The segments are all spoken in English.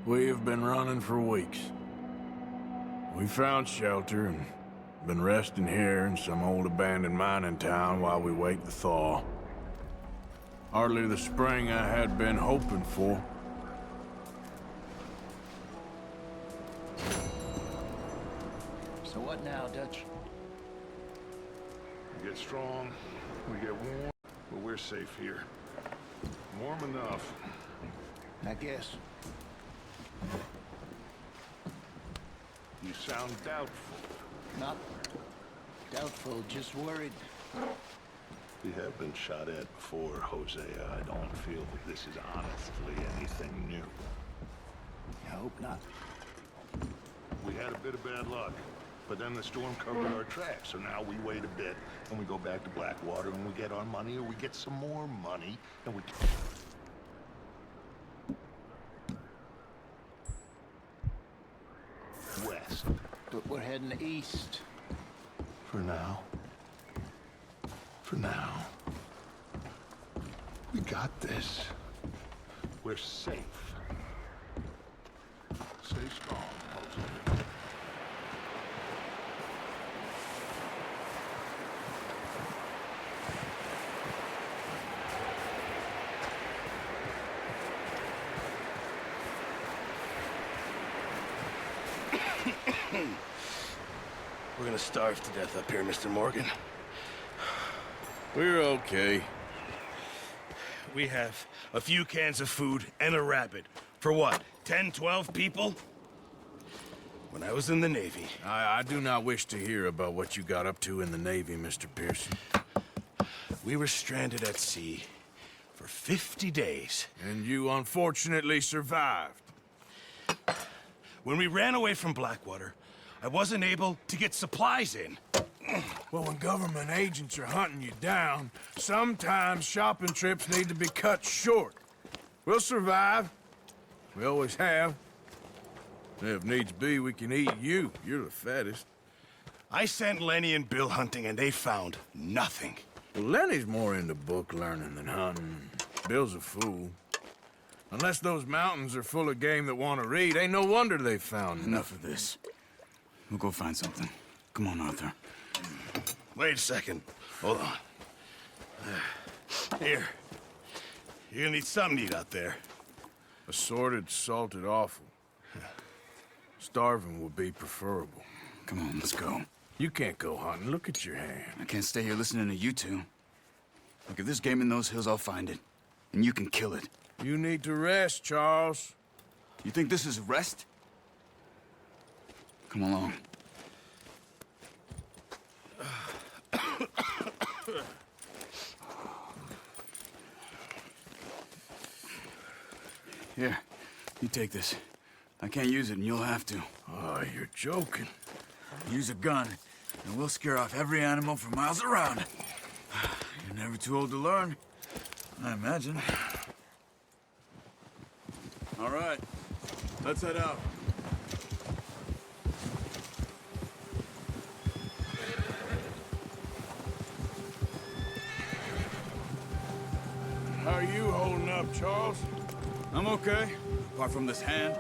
We have been running for weeks. We found shelter and been resting here in some old abandoned mining town while we wait the thaw. Hardly the spring I had been hoping for. So what now, Dutch? We get strong, we get warm, but we're safe here. Warm enough. I guess. You sound doubtful. Not doubtful, just worried. We have been shot at before, Hosea. I don't feel that this is honestly anything new. I hope not. We had a bit of bad luck, but then the storm covered our tracks, so now we wait a bit, and we go back to Blackwater, and we get our money, or we get some more money, and we... west. But we're heading east. For now. For now. We got this. We're safe. Stay strong, Jose. We're gonna starve to death up here, Mr. Morgan. We're okay. We have a few cans of food and a rabbit. For what, 10, 12 people? When I was in the Navy... I do not wish to hear about what you got up to in the Navy, Mr. Pearson. We were stranded at sea for 50 days. And you unfortunately survived. When we ran away from Blackwater, I wasn't able to get supplies in. Well, when government agents are hunting you down, sometimes shopping trips need to be cut short. We'll survive. We always have. If needs be, we can eat you. You're the fattest. I sent Lenny and Bill hunting, and they found nothing. Well, Lenny's more into book learning than hunting. Bill's a fool. Unless those mountains are full of game that want to read, ain't no wonder they found Enough of this. We'll go find something. Come on, Arthur. Wait a second. Hold on. Here. You're gonna need something to eat out there. Assorted, salted offal. Starving would be preferable. Come on, let's go. You can't go hunting. Look at your hand. I can't stay here listening to you two. Look, if there's game in those hills, I'll find it. And you can kill it. You need to rest, Charles. You think this is rest? Come along. Here, you take this. I can't use it, and you'll have to. Oh, you're joking. Use a gun, and we'll scare off every animal for miles around. You're never too old to learn, I imagine. All right, let's head out. How are you holding up, Charles? I'm okay, apart from this hand.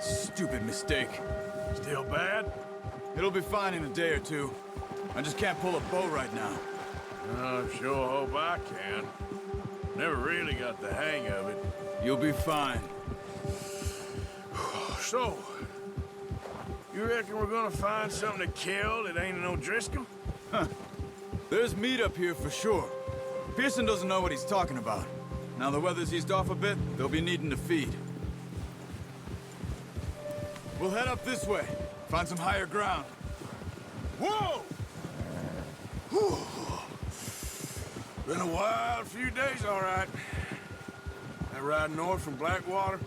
Stupid mistake. Still bad? It'll be fine in a day or two. I just can't pull a bow right now. I sure hope I can. Never really got the hang of it. You'll be fine. So, you reckon we're gonna find something to kill that ain't no Driscoll? There's meat up here for sure. Pearson doesn't know what he's talking about. Now the weather's eased off a bit, they'll be needing to feed. We'll head up this way, find some higher ground. Whoa! Whew. Been a wild few days, all right. That ride north from Blackwater,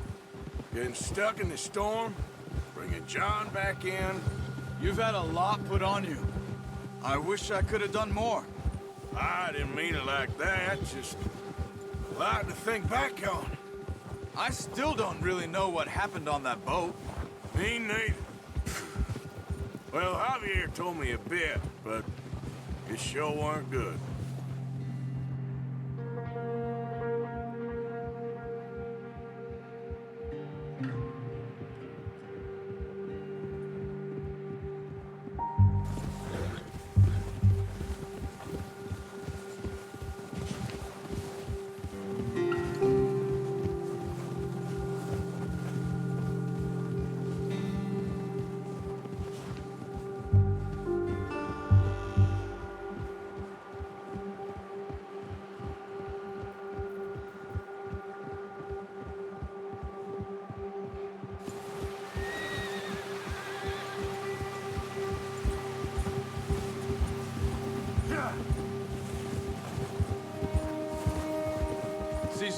getting stuck in the storm, bringing John back in. You've had a lot put on you. I wish I could have done more. I didn't mean it like that, just a lot to think back on. I still don't really know what happened on that boat. Me neither. Well, Javier told me a bit, but it sure weren't good.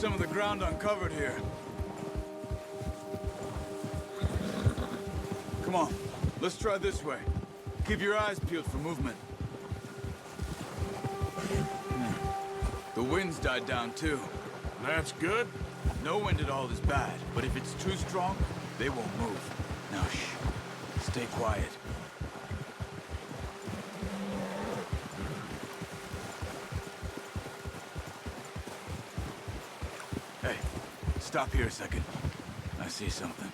some of the ground uncovered here. Come on, let's try this way. Keep your eyes peeled for movement. The wind's died down too. That's good. No wind at all is bad, but if it's too strong, they won't move. Now shh, stay quiet. Hey, stop here a second. I see something.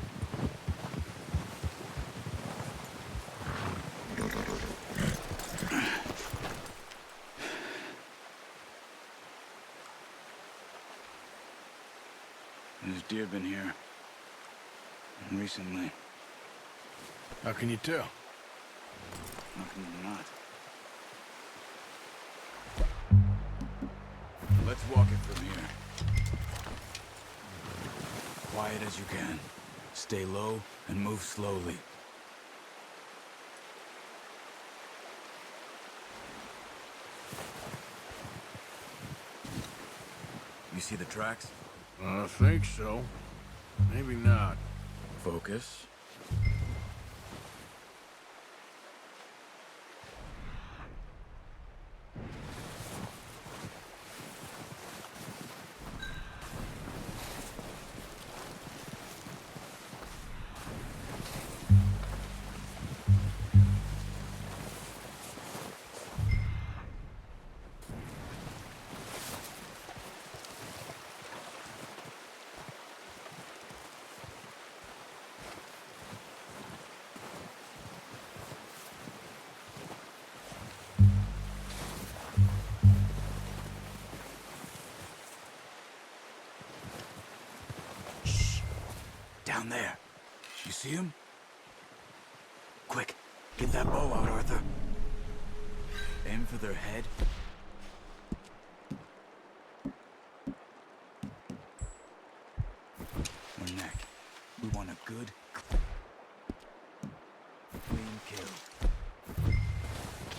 There's deer been here. Recently. How can you tell? How can you not? Let's walk it from here. Quiet as you can. Stay low and move slowly. You see the tracks? I think so. Maybe not. Focus. Down there. You see him? Quick, get that bow out, Arthur. Aim for their head. Or neck. We want a good, clean kill.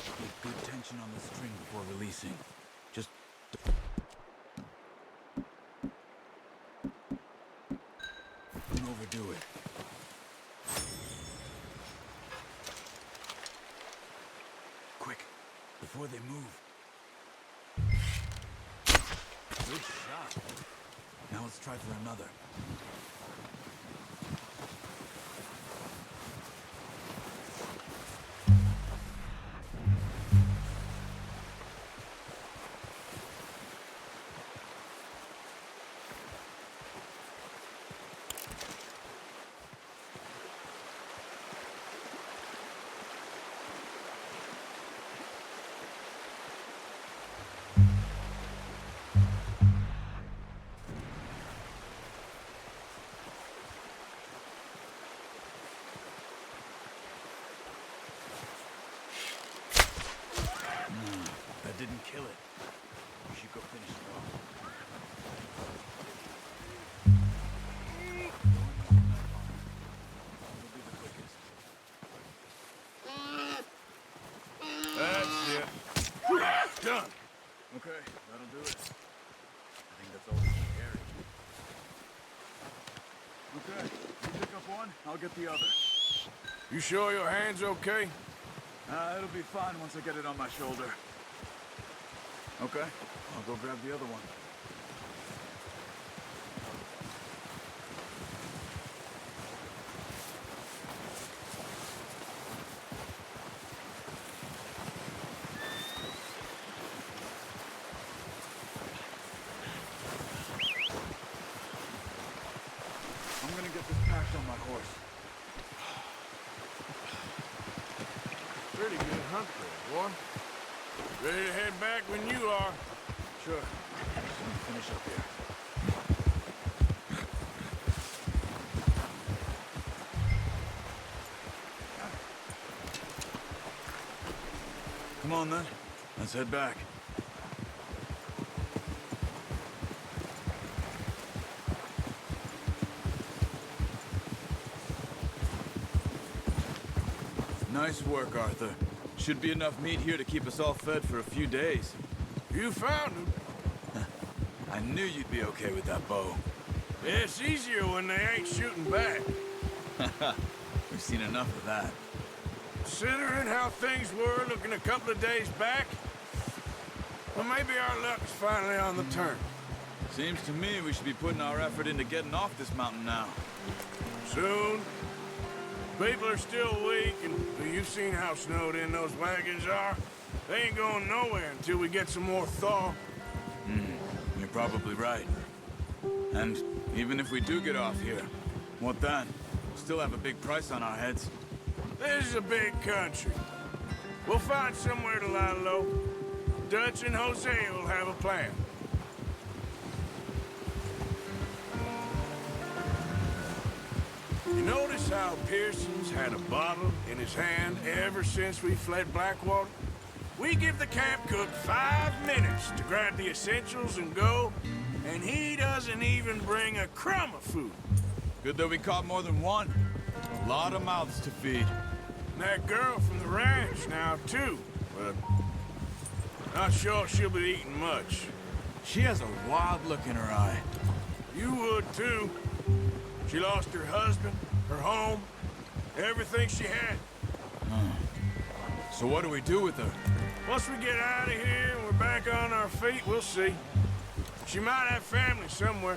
Keep good tension on the string before releasing. Just... don't overdo it. Quick, before they move. Good shot. Now let's try for another. That didn't kill it. We should go finish it off. It'll be the quickest. That's it. Done. Okay, that'll do it. I think that's all we can carry. Okay, you pick up one, I'll get the other. You sure your hand's okay? It'll be fine once I get it on my shoulder. Okay, I'll go grab the other one. I'm gonna get this packed on my horse. Pretty good hunt there, boy. Ready to head back when you are. Sure. Let me finish up here. Come on then. Let's head back. Nice work, Arthur. Should be enough meat here to keep us all fed for a few days. You found him. I knew you'd be okay with that bow. It's easier when they ain't shooting back. We've seen enough of that. Considering how things were looking a couple of days back, well, maybe our luck's finally on the turn. Seems to me we should be putting our effort into getting off this mountain now. Soon. People are still weak, and you've seen how snowed in those wagons are. They ain't going nowhere until we get some more thaw. You're probably right. And even if we do get off here, what then? We'll still have a big price on our heads. This is a big country. We'll find somewhere to lie low. Dutch and Hosea will have a plan. You notice how Pearson's had a bottle in his hand ever since we fled Blackwater? We give the camp cook 5 minutes to grab the essentials and go, and he doesn't even bring a crumb of food. Good that we caught more than one. A lot of mouths to feed. And that girl from the ranch now, too, but not sure she'll be eating much. She has a wild look in her eye. You would, too. She lost her husband, her home, everything she had. So what do we do with her? Once we get out of here and we're back on our feet, we'll see. She might have family somewhere.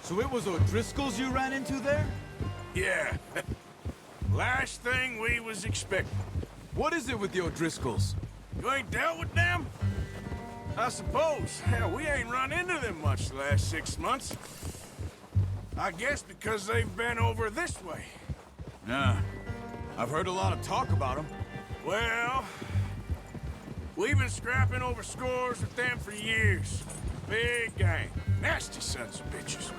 So it was O'Driscoll's you ran into there? Yeah. Last thing we was expecting. What is it with the O'Driscolls? You ain't dealt with them? I suppose. Hell, we ain't run into them much the last 6 months. I guess because they've been over this way. Nah. I've heard a lot of talk about them. Well, we've been scrapping over scores with them for years. Big gang. Nasty sons of bitches.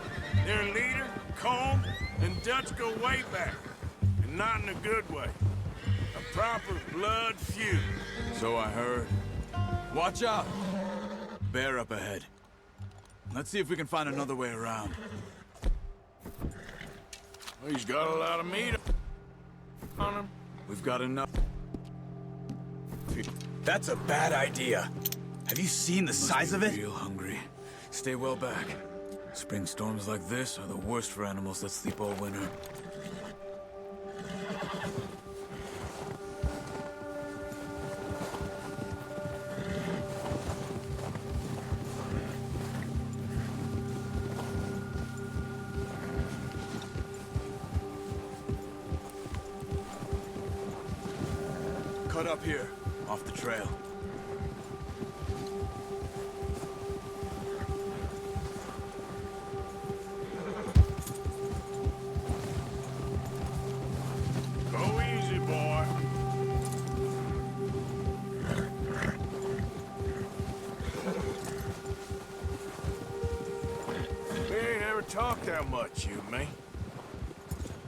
Their leader, Colm, and Dutch go way back. And not in a good way. A proper blood feud. So I heard. Watch out! Bear up ahead. Let's see if we can find another way around. Well, he's got a lot of meat on him. We've got enough. That's a bad idea. Have you seen the size of it? Real hungry. Stay well back. Spring storms like this are the worst for animals that sleep all winter. Cut up here, off the trail. Go easy, boy. We ain't ever talked that much, you and me.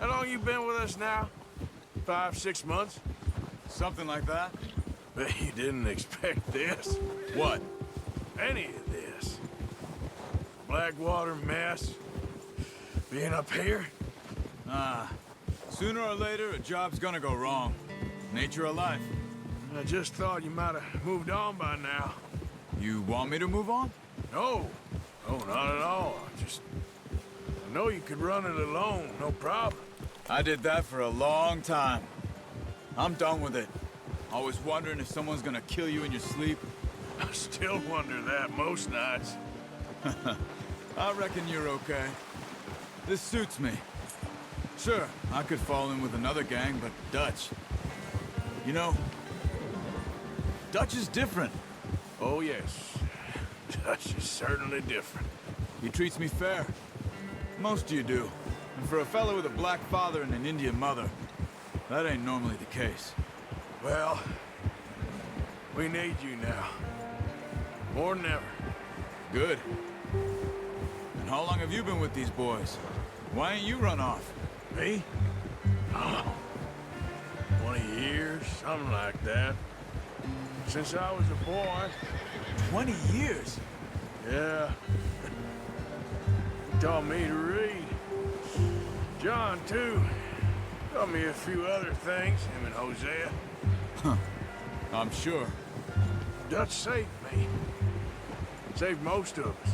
How long you been with us now? 5, 6 months? Something like that? Bet you didn't expect this. What? Any of this. Blackwater mess. Being up here? Sooner or later, a job's gonna go wrong. Nature of life. I just thought you might have moved on by now. You want me to move on? No. No, not at all. I know you could run it alone, no problem. I did that for a long time. I'm done with it. Always wondering if someone's gonna kill you in your sleep. I still wonder that most nights. I reckon you're okay. This suits me. Sure, I could fall in with another gang, but Dutch... You know, Dutch is different. Oh, yes. Dutch is certainly different. He treats me fair. Most of you do. And for a fellow with a black father and an Indian mother, that ain't normally the case. Well, we need you now. More than ever. Good. And how long have you been with these boys? Why ain't you run off? Me? Oh, 20 years, something like that. Since I was a boy. 20 years? Yeah. He taught me to read. John, too. Taught me a few other things, him and Hosea. I'm sure. Dutch saved me. Saved most of us.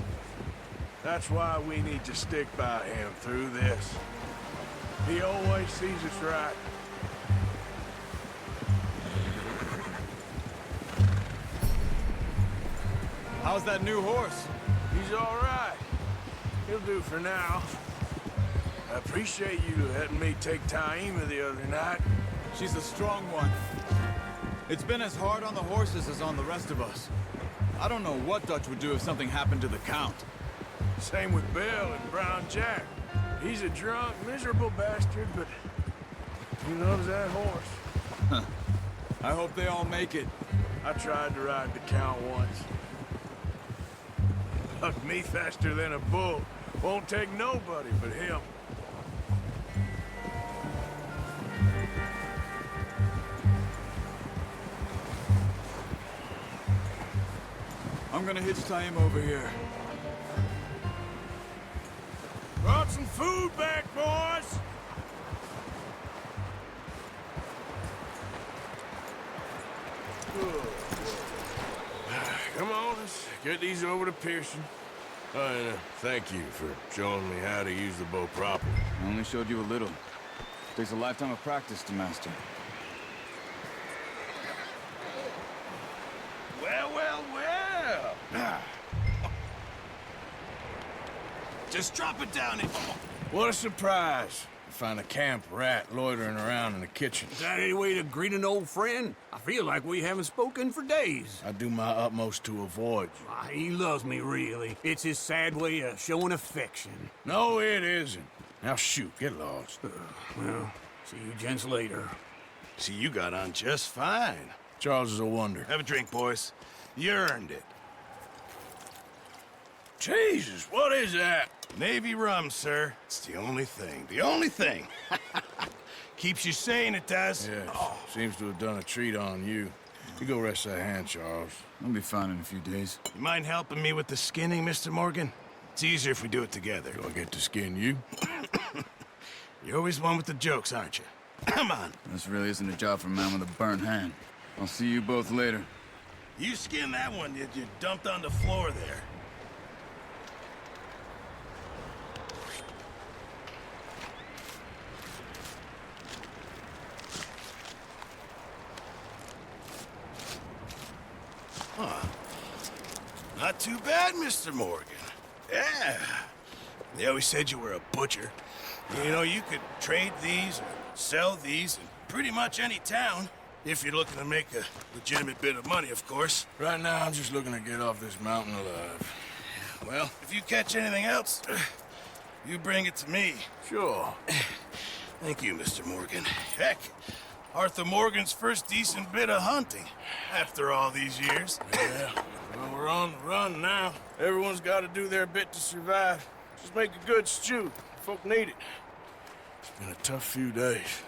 That's why we need to stick by him through this. He always sees us right. How's that new horse? He's all right. He'll do for now. I appreciate you letting me take Taima the other night. She's a strong one. It's been as hard on the horses as on the rest of us. I don't know what Dutch would do if something happened to the Count. Same with Bill and Brown Jack. He's a drunk, miserable bastard, but he loves that horse. I hope they all make it. I tried to ride the Count once. Hugged me faster than a bull. Won't take nobody but him. I'm gonna hitch Taima over here. Brought some food back, boys! Come on, let's get these over to Pearson. And thank you for showing me how to use the bow properly. I only showed you a little. Takes a lifetime of practice to master. Well, well, well. Just drop it down and... What a surprise. To find a camp rat loitering around in the kitchen. Is that any way to greet an old friend? I feel like we haven't spoken for days. I do my utmost to avoid you. He loves me, really. It's his sad way of showing affection. No, it isn't. Now shoot, get lost. Well, see you gents later. See, you got on just fine. Charles is a wonder. Have a drink, boys. You earned it. Jesus, what is that? Navy rum, sir. It's the only thing. The only thing. Keeps you sane, it does. Yes, seems to have done a treat on you. You go rest that hand, Charles. I'll be fine in a few days. You mind helping me with the skinning, Mr. Morgan? It's easier if we do it together. Do I get to skin you? You're always one with the jokes, aren't you? Come on. This really isn't a job for a man with a burnt hand. I'll see you both later. You skin that one you dumped on the floor there. Huh. Not too bad, Mr. Morgan. Yeah. They always said you were a butcher. You know, you could trade these or sell these in pretty much any town. If you're looking to make a legitimate bit of money, of course. Right now, I'm just looking to get off this mountain alive. Well, if you catch anything else, you bring it to me. Sure. Thank you, Mr. Morgan. Heck, Arthur Morgan's first decent bit of hunting after all these years. Yeah, well, we're on the run now. Everyone's got to do their bit to survive. Just make a good stew. Folk need it. It's been a tough few days.